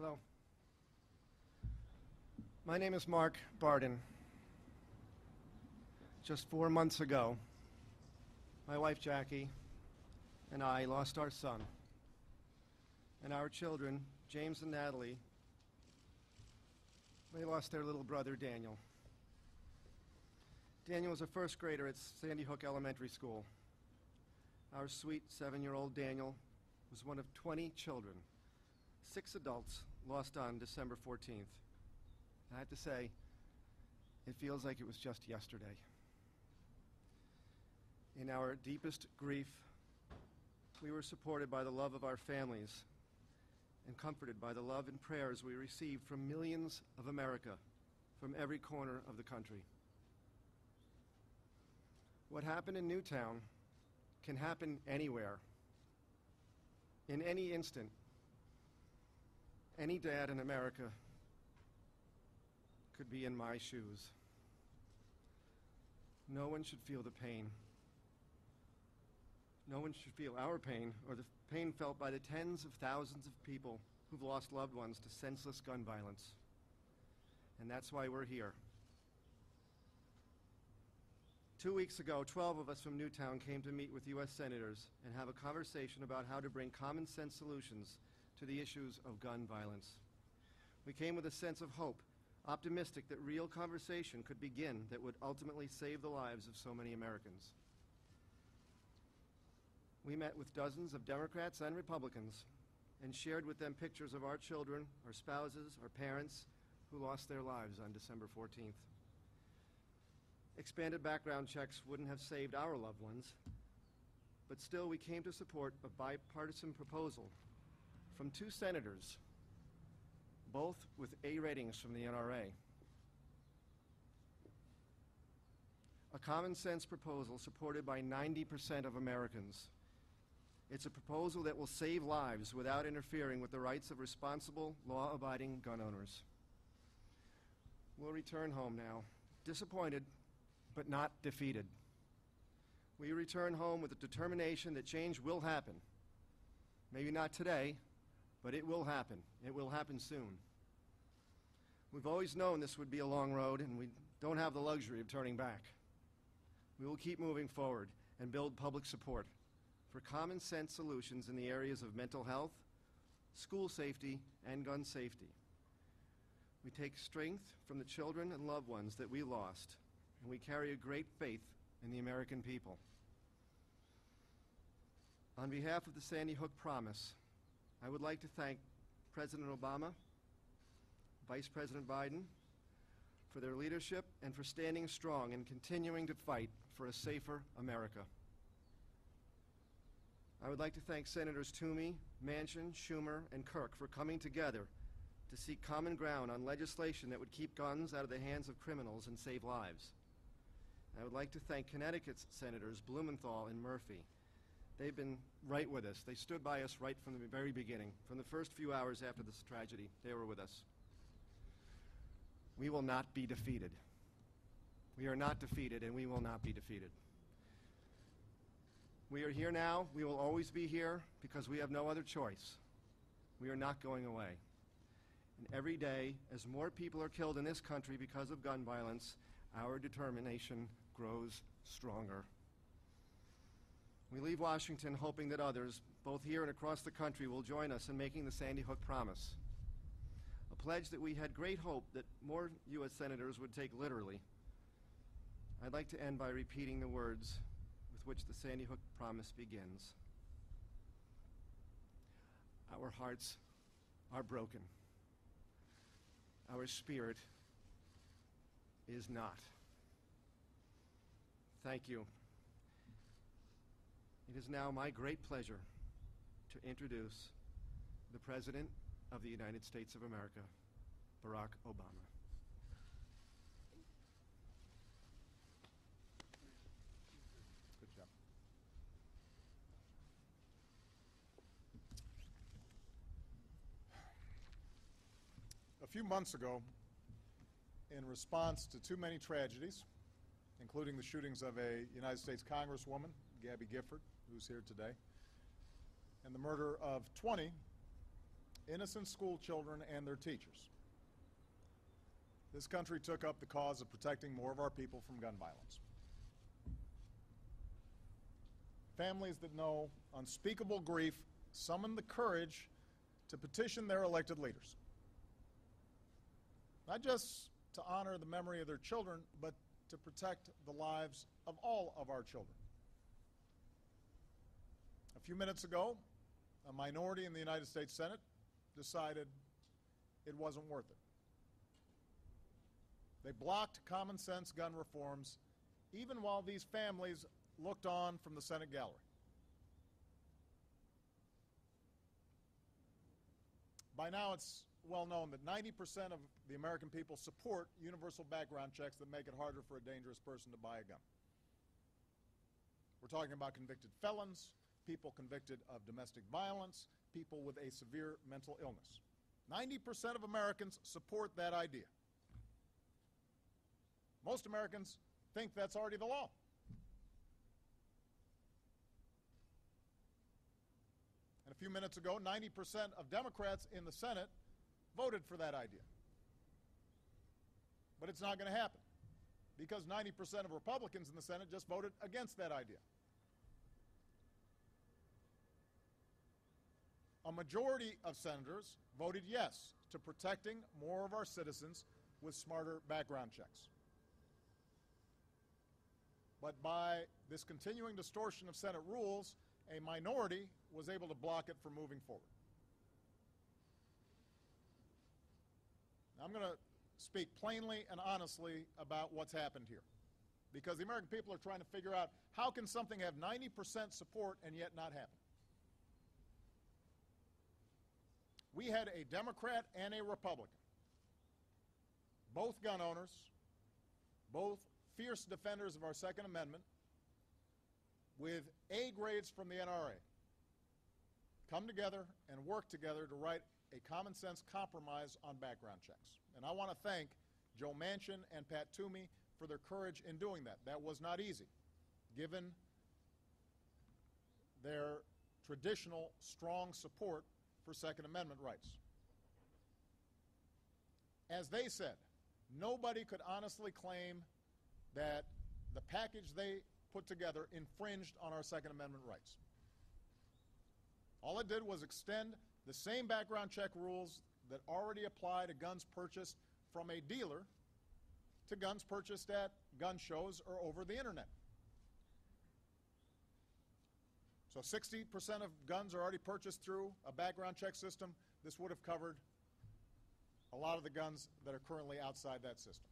Hello. My name is Mark Barden. Just 4 months ago, my wife Jackie and I lost our son. And our children, James and Natalie, they lost their little brother, Daniel. Daniel was a first grader at Sandy Hook Elementary School. Our sweet 7-year-old Daniel was one of 20 children, 6 adults, lost on December 14th. I have to say, it feels like it was just yesterday. In our deepest grief, we were supported by the love of our families and comforted by the love and prayers we received from millions of America from every corner of the country. What happened in Newtown can happen anywhere, in any instant. Any dad in America could be in my shoes. No one should feel the pain. No one should feel our pain or the pain felt by the tens of thousands of people who've lost loved ones to senseless gun violence. And that's why we're here. 2 weeks ago, 12 of us from Newtown came to meet with U.S. senators and have a conversation about how to bring common sense solutions to the issues of gun violence. We came with a sense of hope, optimistic that real conversation could begin that would ultimately save the lives of so many Americans. We met with dozens of Democrats and Republicans and shared with them pictures of our children, our spouses, our parents who lost their lives on December 14th. Expanded background checks wouldn't have saved our loved ones, but still we came to support a bipartisan proposal from 2 senators, both with A ratings from the NRA. A common sense proposal supported by 90% of Americans. It's a proposal that will save lives without interfering with the rights of responsible, law-abiding gun owners. We'll return home now, disappointed, but not defeated. We return home with the determination that change will happen. Maybe not today, but it will happen. It will happen soon. We've always known this would be a long road, and we don't have the luxury of turning back. We will keep moving forward and build public support for common sense solutions in the areas of mental health, school safety, and gun safety. We take strength from the children and loved ones that we lost, and we carry a great faith in the American people. On behalf of the Sandy Hook Promise, I would like to thank President Obama, Vice President Biden, for their leadership and for standing strong and continuing to fight for a safer America. I would like to thank Senators Toomey, Manchin, Schumer, and Kirk for coming together to seek common ground on legislation that would keep guns out of the hands of criminals and save lives. I would like to thank Connecticut's Senators Blumenthal and Murphy. They've been right with us. They stood by us right from the very beginning. From the first few hours after this tragedy, they were with us. We will not be defeated. We are not defeated, and we will not be defeated. We are here now. We will always be here because we have no other choice. We are not going away. And every day, as more people are killed in this country because of gun violence, our determination grows stronger. We leave Washington hoping that others, both here and across the country, will join us in making the Sandy Hook Promise, a pledge that we had great hope that more U.S. senators would take literally. I'd like to end by repeating the words with which the Sandy Hook Promise begins. Our hearts are broken. Our spirit is not. Thank you. It is now my great pleasure to introduce the President of the United States of America, Barack Obama. Good job. A few months ago, in response to too many tragedies, including the shootings of a United States Congresswoman, Gabby Gifford, who's here today, and the murder of 20 innocent school children and their teachers. This country took up the cause of protecting more of our people from gun violence. Families that know unspeakable grief summoned the courage to petition their elected leaders, not just to honor the memory of their children, but to protect the lives of all of our children. A few minutes ago, a minority in the United States Senate decided it wasn't worth it. They blocked common sense gun reforms even while these families looked on from the Senate gallery. By now, it's well known that 90% of the American people support universal background checks that make it harder for a dangerous person to buy a gun. We're talking about convicted felons, people convicted of domestic violence, people with a severe mental illness. 90% of Americans support that idea. Most Americans think that's already the law. And a few minutes ago, 90% of Democrats in the Senate voted for that idea. But it's not going to happen because 90% of Republicans in the Senate just voted against that idea. A majority of senators voted yes to protecting more of our citizens with smarter background checks. But by this continuing distortion of Senate rules, a minority was able to block it from moving forward. Now, I'm going to speak plainly and honestly about what's happened here, because the American people are trying to figure out how can something have 90% support and yet not happen. We had a Democrat and a Republican, both gun owners, both fierce defenders of our Second Amendment, with A grades from the NRA, come together and work together to write a common sense compromise on background checks. And I want to thank Joe Manchin and Pat Toomey for their courage in doing that. That was not easy, given their traditional strong support for Second Amendment rights. As they said, nobody could honestly claim that the package they put together infringed on our Second Amendment rights. All it did was extend the same background check rules that already apply to guns purchased from a dealer to guns purchased at gun shows or over the internet. So 60% of guns are already purchased through a background check system. This would have covered a lot of the guns that are currently outside that system.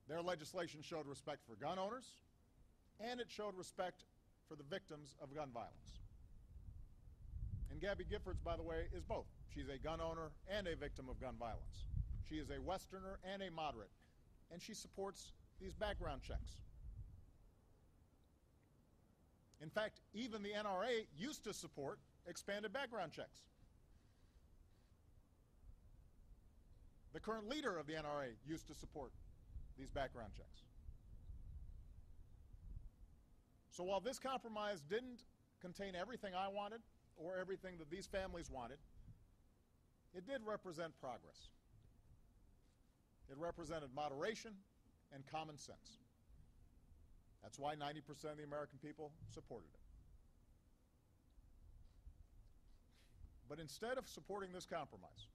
Their legislation showed respect for gun owners, and it showed respect for the victims of gun violence. And Gabby Giffords, by the way, is both. She's a gun owner and a victim of gun violence. She is a Westerner and a moderate, and she supports these background checks. In fact, even the NRA used to support expanded background checks. The current leader of the NRA used to support these background checks. So while this compromise didn't contain everything I wanted or everything that these families wanted, it did represent progress. It represented moderation and common sense. That's why 90% of the American people supported it. But instead of supporting this compromise,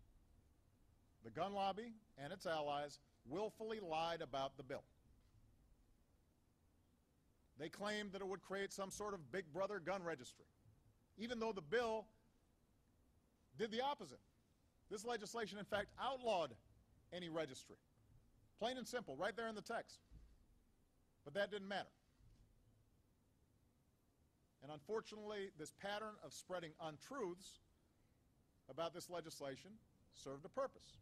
the gun lobby and its allies willfully lied about the bill. They claimed that it would create some sort of big brother gun registry, even though the bill did the opposite. This legislation, in fact, outlawed any registry. Plain and simple, right there in the text. But that didn't matter. And unfortunately, this pattern of spreading untruths about this legislation served a purpose,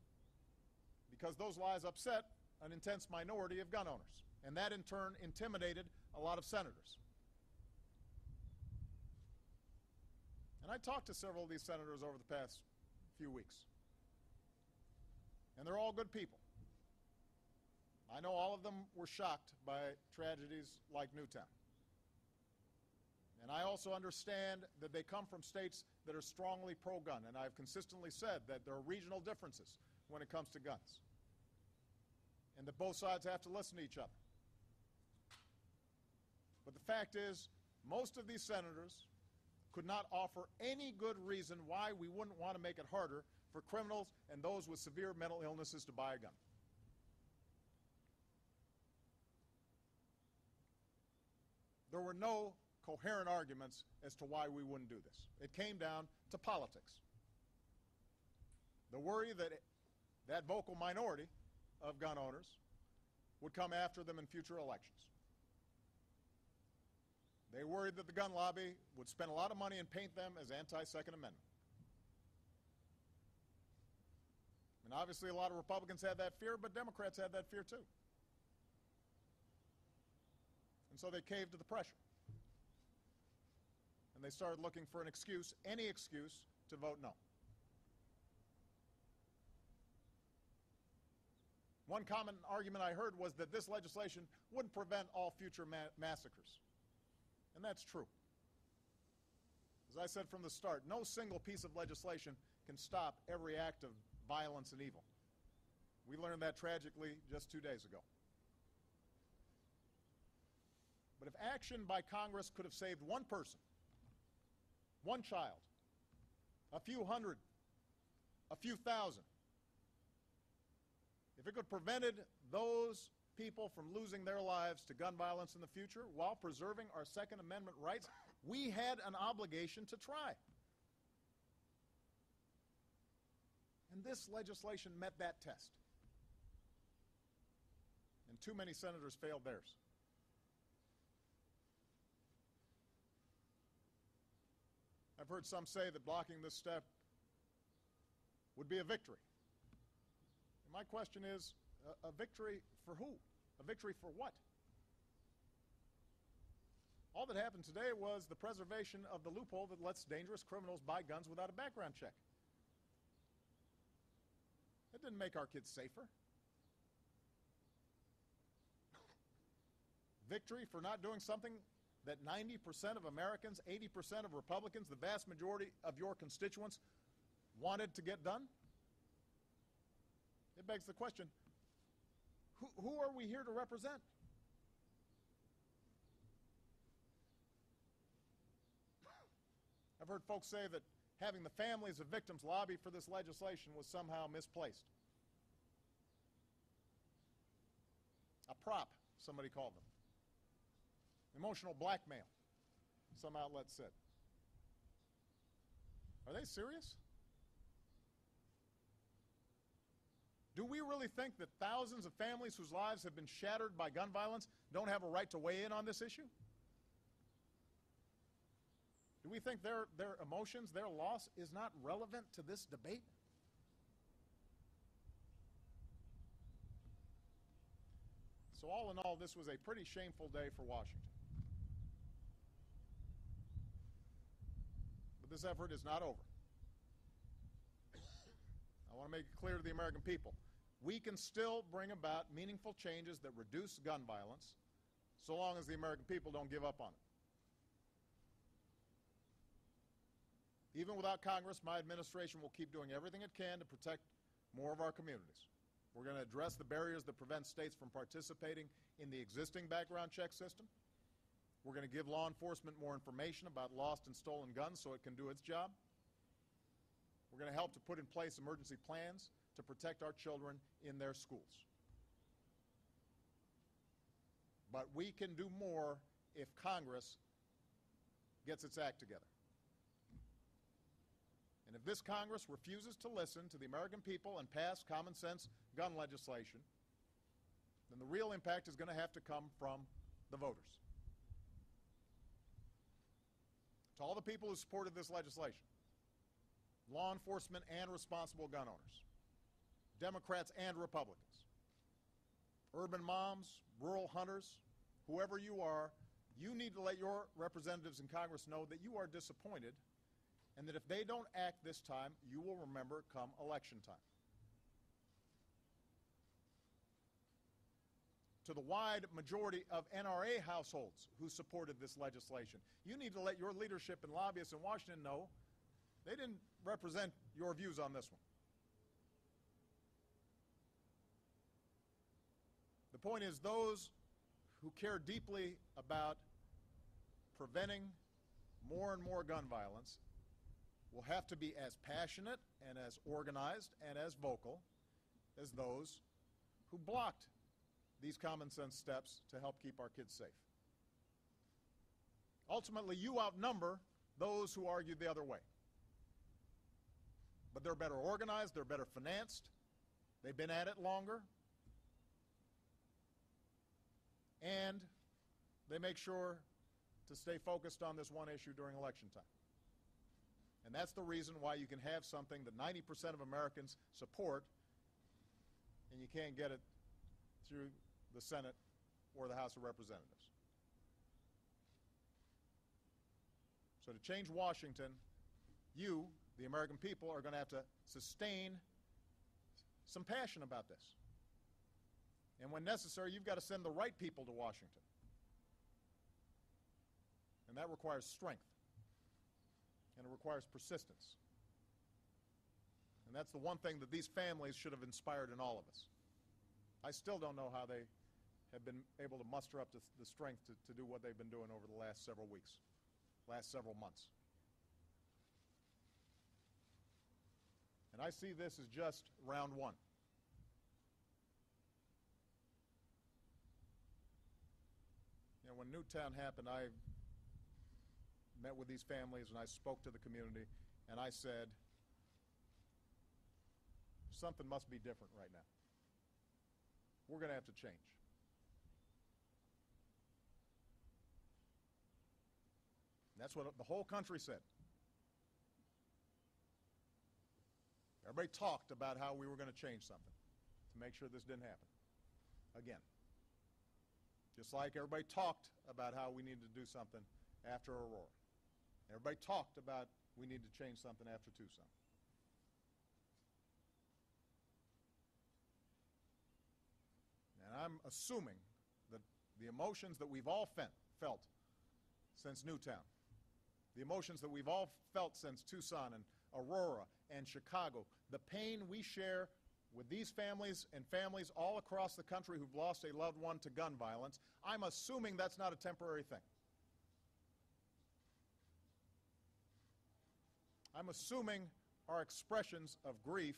because those lies upset an intense minority of gun owners, and that in turn intimidated a lot of senators. And I talked to several of these senators over the past few weeks, and they're all good people. I know all of them were shocked by tragedies like Newtown. And I also understand that they come from states that are strongly pro-gun, and I've consistently said that there are regional differences when it comes to guns, and that both sides have to listen to each other. But the fact is, most of these senators could not offer any good reason why we wouldn't want to make it harder for criminals and those with severe mental illnesses to buy a gun. There were no coherent arguments as to why we wouldn't do this. It came down to politics. The worry that that vocal minority of gun owners would come after them in future elections. They worried that the gun lobby would spend a lot of money and paint them as anti-Second Amendment. And obviously a lot of Republicans had that fear, but Democrats had that fear too. And so they caved to the pressure. And they started looking for an excuse, any excuse, to vote no. One common argument I heard was that this legislation wouldn't prevent all future massacres. And that's true. As I said from the start, no single piece of legislation can stop every act of violence and evil. We learned that tragically just 2 days ago. But if action by Congress could have saved one person, one child, a few hundred, a few thousand, if it could have prevented those people from losing their lives to gun violence in the future while preserving our Second Amendment rights, we had an obligation to try. And this legislation met that test. And too many senators failed theirs. I've heard some say that blocking this step would be a victory. And my question is, a victory for who? A victory for what? All that happened today was the preservation of the loophole that lets dangerous criminals buy guns without a background check. That didn't make our kids safer. Victory for not doing something that 90% of Americans, 80% of Republicans, the vast majority of your constituents wanted to get done? It begs the question, who are we here to represent? I've heard folks say that having the families of victims lobby for this legislation was somehow misplaced. A prop, somebody called them. Emotional blackmail, some outlets said. Are they serious? Do we really think that thousands of families whose lives have been shattered by gun violence don't have a right to weigh in on this issue? Do we think their emotions, their loss, is not relevant to this debate? So all in all, this was a pretty shameful day for Washington. But this effort is not over. I want to make it clear to the American people, we can still bring about meaningful changes that reduce gun violence so long as the American people don't give up on it. Even without Congress, my administration will keep doing everything it can to protect more of our communities. We're going to address the barriers that prevent states from participating in the existing background check system. We're going to give law enforcement more information about lost and stolen guns so it can do its job. We're going to help to put in place emergency plans to protect our children in their schools. But we can do more if Congress gets its act together. And if this Congress refuses to listen to the American people and pass common sense gun legislation, then the real impact is going to have to come from the voters. To all the people who supported this legislation, law enforcement and responsible gun owners, Democrats and Republicans, urban moms, rural hunters, whoever you are, you need to let your representatives in Congress know that you are disappointed, and that if they don't act this time, you will remember come election time. to the wide majority of NRA households who supported this legislation. You need to let your leadership and lobbyists in Washington know they didn't represent your views on this one. The point is, those who care deeply about preventing more and more gun violence will have to be as passionate and as organized and as vocal as those who blocked these common sense steps to help keep our kids safe. Ultimately, you outnumber those who argued the other way. But they're better organized, they're better financed, they've been at it longer, and they make sure to stay focused on this one issue during election time. And that's the reason why you can have something that 90% of Americans support, and you can't get it through the Senate or the House of Representatives. So to change Washington, you, the American people, are going to have to sustain some passion about this. And when necessary, you've got to send the right people to Washington. And that requires strength. And it requires persistence. And that's the one thing that these families should have inspired in all of us. I still don't know how they have been able to muster up the strength to do what they've been doing over the last several weeks, last several months. And I see this as just round one. You know, when Newtown happened, I met with these families and I spoke to the community and I said, something must be different right now. We're going to have to change. And that's what the whole country said. Everybody talked about how we were going to change something to make sure this didn't happen again. Just like everybody talked about how we needed to do something after Aurora. Everybody talked about we need to change something after Tucson. And I'm assuming that the emotions that we've all felt since Newtown, the emotions that we've all felt since Tucson and Aurora and Chicago, the pain we share with these families and families all across the country who've lost a loved one to gun violence, I'm assuming that's not a temporary thing. I'm assuming our expressions of grief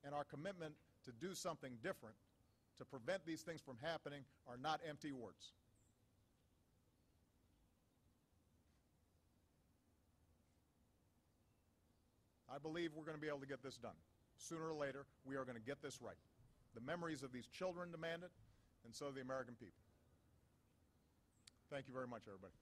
and our commitment to do something different to prevent these things from happening are not empty words. I believe we're going to be able to get this done. Sooner or later, we are going to get this right. The memories of these children demand it, and so the American people. Thank you very much, everybody.